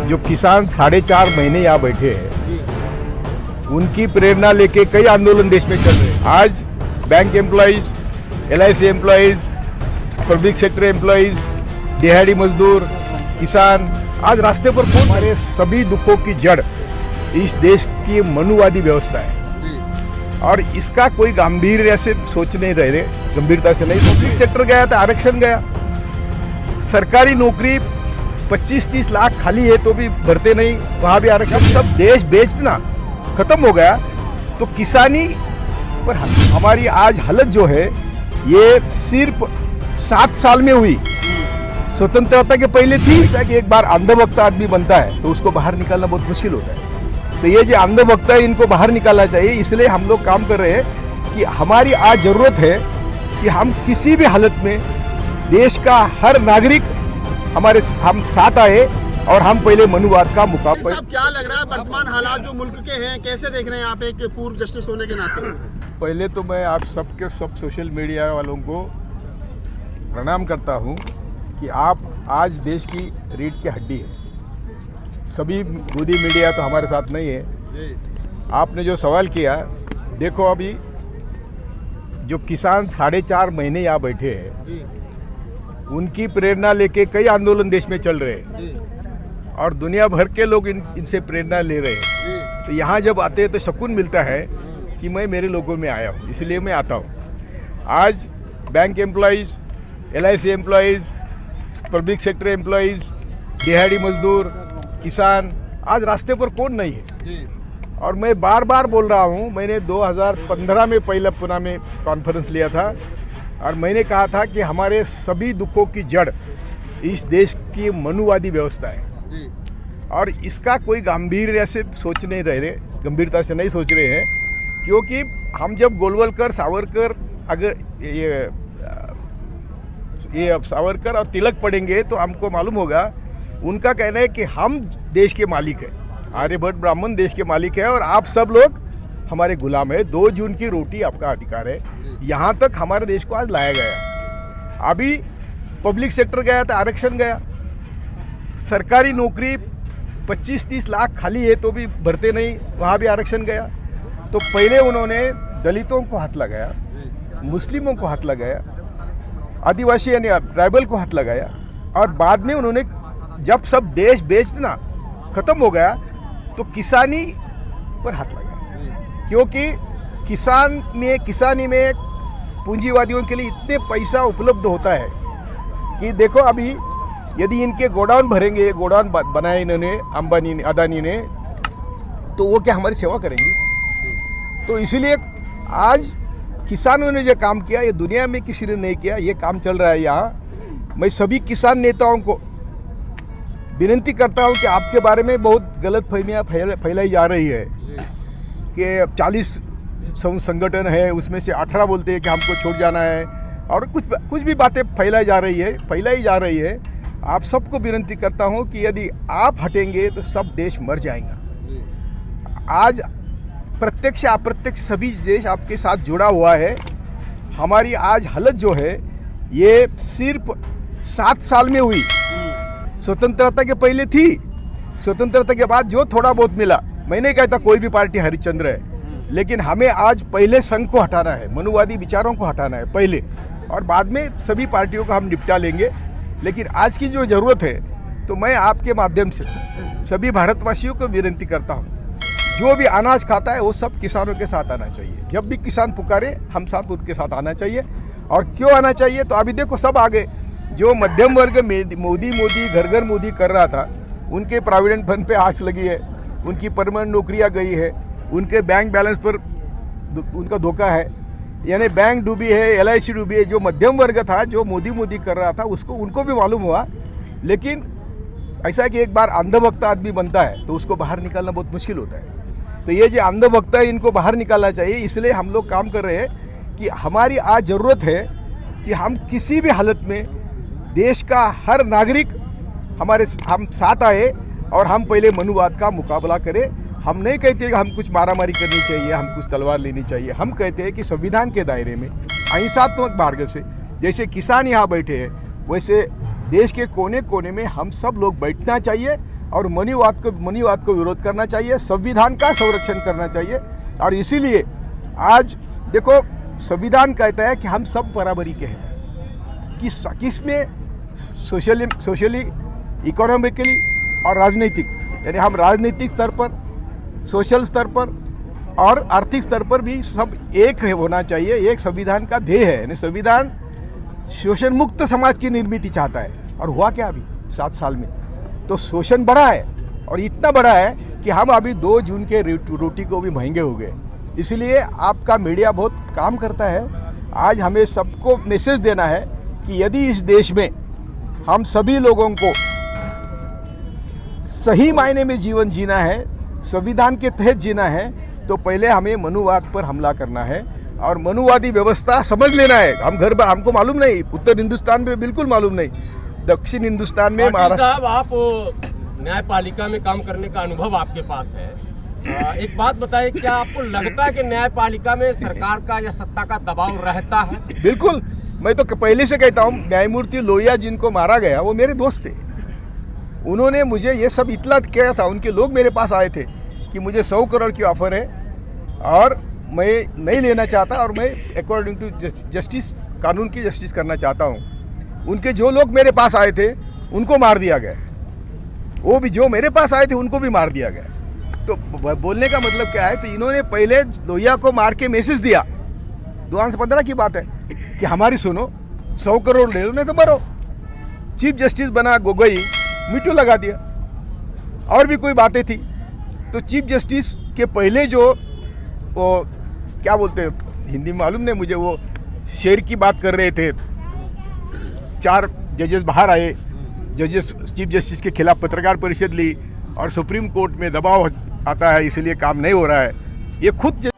जो किसान 4.5 महीने यहाँ बैठे हैं, उनकी प्रेरणा लेके कई आंदोलन देश में चल रहे हैं। आज bank employees, LIC employees, public sector employees, दिहाड़ी मजदूर, किसान आज रास्ते पर कौन? हमारे सभी दुखों की जड़ इस देश की मनुवादी व्यवस्था है और इसका कोई गंभीर से सोच नहीं रहे, गंभीरता से नहीं। पब्लिक सेक्टर गया तो आरक्षण गया, सरकारी नौकरी 25-30 लाख खाली है तो भी भरते नहीं, वहाँ भी आरक्षण। सब देश बेचना खत्म हो गया तो किसानी पर हमारी आज हालत जो है ये सिर्फ 7 साल में हुई। स्वतंत्रता के पहले थी कि एक बार अंधभक्त आदमी बनता है तो उसको बाहर निकालना बहुत मुश्किल होता है। तो ये जो अंधभक्त है इनको बाहर निकालना चाहिए। इसलिए हम लोग काम कर रहे हैं कि हमारी आज जरूरत है कि हम किसी भी हालत में देश का हर नागरिक हम साथ आए और हम पहले मनुवाद का मुकाबला। साहब क्या लग रहा है वर्तमान हालात जो मुल्क के हैं, कैसे देख रहे हैं आप एक पूर्व जस्टिस होने के नाते? पहले तो मैं आप सबके सब सोशल मीडिया वालों को प्रणाम करता हूं कि आप आज देश की रीढ़ की हड्डी है। सभी मोदी मीडिया तो हमारे साथ नहीं है। आपने जो सवाल किया, देखो अभी जो किसान 4.5 महीने यहाँ बैठे हैं, उनकी प्रेरणा लेके कई आंदोलन देश में चल रहे हैं और दुनिया भर के लोग इनसे प्रेरणा ले रहे हैं। तो यहाँ जब आते हैं तो सुकून मिलता है कि मैं मेरे लोगों में आया हूँ, इसलिए मैं आता हूँ। आज bank employees, LIC employees, public sector employees, दिहाड़ी मजदूर, किसान आज रास्ते पर कौन नहीं है। और मैं बार बार बोल रहा हूँ, मैंने 2015 में पहला पुणे में कॉन्फ्रेंस लिया था और मैंने कहा था कि हमारे सभी दुखों की जड़ इस देश की मनुवादी व्यवस्था है और इसका कोई गंभीर से सोच नहीं रहे, गंभीरता से नहीं सोच रहे हैं। क्योंकि हम जब गोलवलकर, सावरकर, अगर ये सावरकर और तिलक पढ़ेंगे तो हमको मालूम होगा उनका कहना है कि हम देश के मालिक हैं, आर्यभट्ट ब्राह्मण देश के मालिक है और आप सब लोग हमारे गुलाम है। 2 जून की रोटी आपका अधिकार है। यहाँ तक हमारे देश को आज लाया गया। अभी पब्लिक सेक्टर गया तो आरक्षण गया, सरकारी नौकरी 25-30 लाख खाली है तो भी भरते नहीं, वहाँ भी आरक्षण गया। तो पहले उन्होंने दलितों को हाथ लगाया, मुस्लिमों को हाथ लगाया, आदिवासी यानी ट्राइबल को हाथ लगाया और बाद में उन्होंने जब सब देश बेचना खत्म हो गया तो किसानी पर हाथ लगाया। क्योंकि किसानी में पूंजीवादियों के लिए इतने पैसा उपलब्ध होता है कि देखो अभी यदि इनके गोडाउन भरेंगे, गोडाउन बनाए इन्होंने अंबानी ने, अदानी ने, तो वो क्या हमारी सेवा करेंगे? तो इसीलिए आज किसानों ने जो काम किया ये दुनिया में किसी ने नहीं किया, ये काम चल रहा है यहाँ। मैं सभी किसान नेताओं को विनती करता हूँ कि आपके बारे में बहुत गलत फहमियाँ फैलाई जा रही है कि 40 संगठन है, उसमें से 18 बोलते हैं कि हमको छोड़ जाना है और कुछ भी बातें फैलाई जा रही है। आप सबको विनती करता हूं कि यदि आप हटेंगे तो सब देश मर जाएगा। आज प्रत्यक्ष अप्रत्यक्ष सभी देश आपके साथ जुड़ा हुआ है। हमारी आज हालत जो है ये सिर्फ 7 साल में हुई। स्वतंत्रता के पहले थी, स्वतंत्रता के बाद जो थोड़ा बहुत मिला, मैं नहीं कहता कोई भी पार्टी हरिश्चंद्र है, लेकिन हमें आज पहले संघ को हटाना है, मनुवादी विचारों को हटाना है पहले, और बाद में सभी पार्टियों को हम निपटा लेंगे। लेकिन आज की जो ज़रूरत है, तो मैं आपके माध्यम से सभी भारतवासियों को विनती करता हूँ, जो भी अनाज खाता है वो सब किसानों के साथ आना चाहिए। जब भी किसान पुकारे हम साथ उनके साथ आना चाहिए। और क्यों आना चाहिए? तो अभी देखो सब आगे, जो मध्यम वर्ग मोदी घर घर मोदी कर रहा था, उनके प्रोविडेंट फंड पे आँच लगी है, उनकी परमानेंट नौकरियाँ गई है, उनके बैंक बैलेंस पर उनका धोखा है, यानी बैंक डूबी है, LIC डूबी है। जो मध्यम वर्ग था, जो मोदी कर रहा था, उनको भी मालूम हुआ। लेकिन ऐसा है कि एक बार अंधभक्त आदमी बनता है तो उसको बाहर निकालना बहुत मुश्किल होता है। तो ये जो अंधभक्त है इनको बाहर निकालना चाहिए। इसलिए हम लोग काम कर रहे हैं कि हमारी आज ज़रूरत है कि हम किसी भी हालत में देश का हर नागरिक हम साथ आए और हम पहले मनुवाद का मुकाबला करें। हम नहीं कहते कि हम कुछ मारामारी करनी चाहिए, हम कुछ तलवार लेनी चाहिए। हम कहते हैं कि संविधान के दायरे में अहिंसात्मक मार्ग से, जैसे किसान यहाँ बैठे हैं, वैसे देश के कोने कोने में हम सब लोग बैठना चाहिए और मनीवाद को विरोध करना चाहिए, संविधान का संरक्षण करना चाहिए। और इसीलिए आज देखो, संविधान कहता है कि हम सब बराबरी के हैं, किस में सोशली, इकोनॉमिकली और राजनीतिक, यानी हम राजनीतिक स्तर पर, सोशल स्तर पर और आर्थिक स्तर पर भी सब एक होना चाहिए। एक संविधान का ध्येय है, यानी संविधान शोषण मुक्त समाज की निर्मित चाहता है। और हुआ क्या अभी 7 साल में? तो शोषण बढ़ा है, और इतना बड़ा है कि हम अभी 2 जून के रोटी को भी महंगे हो गए। इसलिए आपका मीडिया बहुत काम करता है। आज हमें सबको मैसेज देना है कि यदि इस देश में हम सभी लोगों को सही मायने में जीवन जीना है, संविधान के तहत जीना है, तो पहले हमें मनुवाद पर हमला करना है और मनुवादी व्यवस्था समझ लेना है। हमको मालूम नहीं, उत्तर हिंदुस्तान में बिल्कुल मालूम नहीं, दक्षिण हिंदुस्तान में महाराष्ट्र साहब, आप न्यायपालिका में काम करने का अनुभव आपके पास है। एक बात बताइए, क्या आपको लगता है कि न्यायपालिका में सरकार का या सत्ता का दबाव रहता है? बिल्कुल, मैं तो पहले से कहता हूँ, न्यायमूर्ति लोहिया जिनको मारा गया वो मेरे दोस्त थे। उन्होंने मुझे ये सब इतला किया था, उनके लोग मेरे पास आए थे कि मुझे 100 करोड़ की ऑफर है और मैं नहीं लेना चाहता, और मैं अकॉर्डिंग टू जस्टिस, कानून की जस्टिस करना चाहता हूँ। उनके जो लोग मेरे पास आए थे उनको मार दिया गया, वो भी जो मेरे पास आए थे उनको भी मार दिया गया। तो बोलने का मतलब क्या है? तो इन्होंने पहले लोहिया को मार के मैसेज दिया, 2015 की बात है, कि हमारी सुनो, 100 करोड़ ले लो नहीं तो मरो। चीफ जस्टिस बना गोगोई, मीठू लगा दिया। और भी कोई बातें थी, तो चीफ जस्टिस के पहले जो वो क्या बोलते हैं हिंदी में मालूम नहीं मुझे, वो शेर की बात कर रहे थे। 4 जजेस बाहर आए, जजेस चीफ जस्टिस के खिलाफ पत्रकार परिषद ली और सुप्रीम कोर्ट में दबाव आता है, इसलिए काम नहीं हो रहा है। ये खुद